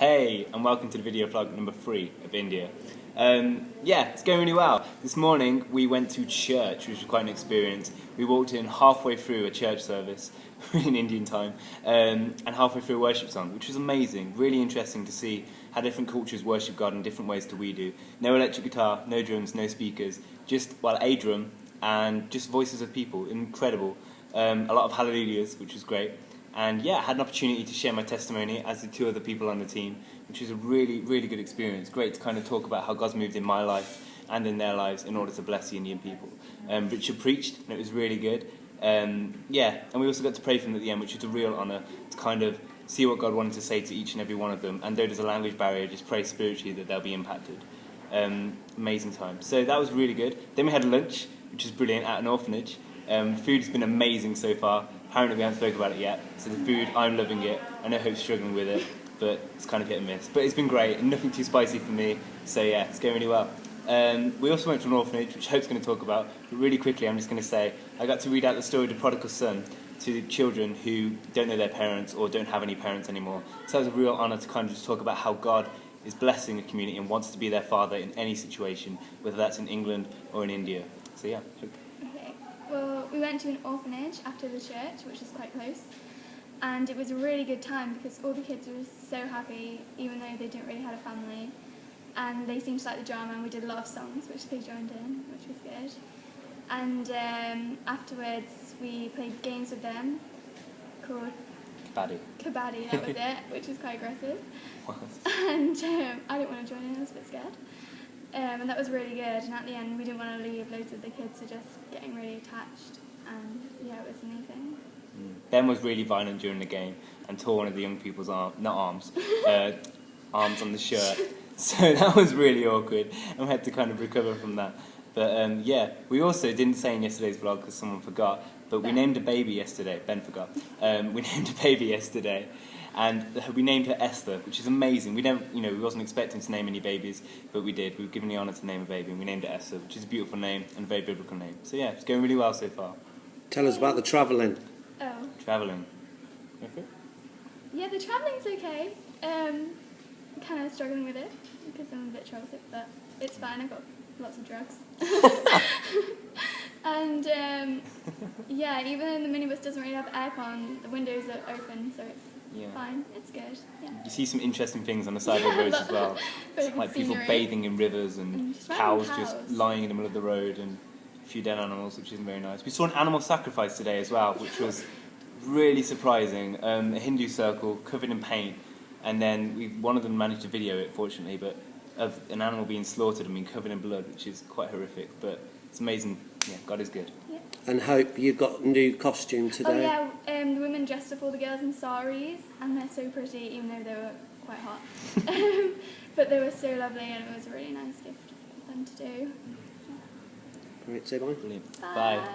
Hey, and welcome to the video vlog number 3 of India. Yeah, it's going really well. This morning we went to church, which was quite an experience. We walked in halfway through a church service in Indian time, and halfway through a worship song, which was amazing. Really interesting to see how different cultures worship God in different ways to we do. No electric guitar, no drums, no speakers, just, a drum and just voices of people. Incredible. A lot of hallelujahs, which was great. And yeah, I had an opportunity to share my testimony as did 2 other people on the team, which was a really, really good experience. Great to kind of talk about how God's moved in my life and in their lives in order to bless the Indian people. Richard preached, and it was really good. Yeah, and we also got to pray for them at the end, which was a real honour to kind of see what God wanted to say to each and every one of them. And though there's a language barrier, just pray spiritually that they'll be impacted. Amazing time. So that was really good. Then we had lunch, which was brilliant, at an orphanage. Food's been amazing so far. Apparently we haven't spoken about it yet. So the food, I'm loving it. I know Hope's struggling with it, but it's kind of hit and miss. But it's been great, and nothing too spicy for me. So yeah, it's going really well. We also went to an orphanage, which Hope's going to talk about. But really quickly, I'm just going to say, I got to read out the story of the prodigal son to children who don't know their parents or don't have any parents anymore. So it was a real honour to kind of just talk about how God is blessing the community and wants to be their father in any situation, whether that's in England or in India. So yeah, Hope. Well, we went to an orphanage after the church, which is quite close, and it was a really good time because all the kids were so happy, even though they didn't really have a family, and they seemed to like the drama, and we did a lot of songs, which they joined in, which was good. And afterwards, we played games with them called Kabaddi, that was it, which was quite aggressive. And I didn't want to join in, I was a bit scared. And that was really good, and at the end we didn't want to leave. Loads of the kids were just getting really attached, and yeah, it was amazing. Ben was really violent during the game and tore one of the young people's arms on the shirt, so that was really awkward, and we had to kind of recover from that. But yeah, we also didn't say in yesterday's vlog because someone forgot, but we named a baby yesterday. Ben forgot. We named a baby yesterday. And we named her Esther, which is amazing. We wasn't expecting to name any babies, but we did. We were given the honour to name a baby, and we named her Esther, which is a beautiful name and a very biblical name. So yeah, it's going really well so far. Tell us about the travelling. Oh. Travelling. Okay. Yeah, the travelling's okay. Kind of struggling with it because I'm a bit troublesick, but it's fine. I've got lots of drugs. And yeah, even though the minibus doesn't really have aircon, the windows are open, so it's fine. It's good. Yeah. You see some interesting things on the side of the roads as well, like people bathing in rivers and cows just lying in the middle of the road and a few dead animals, which isn't very nice. We saw an animal sacrifice today as well, which was really surprising. A Hindu circle covered in paint, and then one of them managed to video it, fortunately, but of an animal being slaughtered and being covered in blood, which is quite horrific, but it's amazing. Yeah, God is good. Yeah. And Hope, you got a new costume today. Oh yeah, the women dressed up all the girls in saris, and they're so pretty, even though they were quite hot. But they were so lovely, and it was a really nice gift for them to do. All right, say bye. Brilliant. Bye.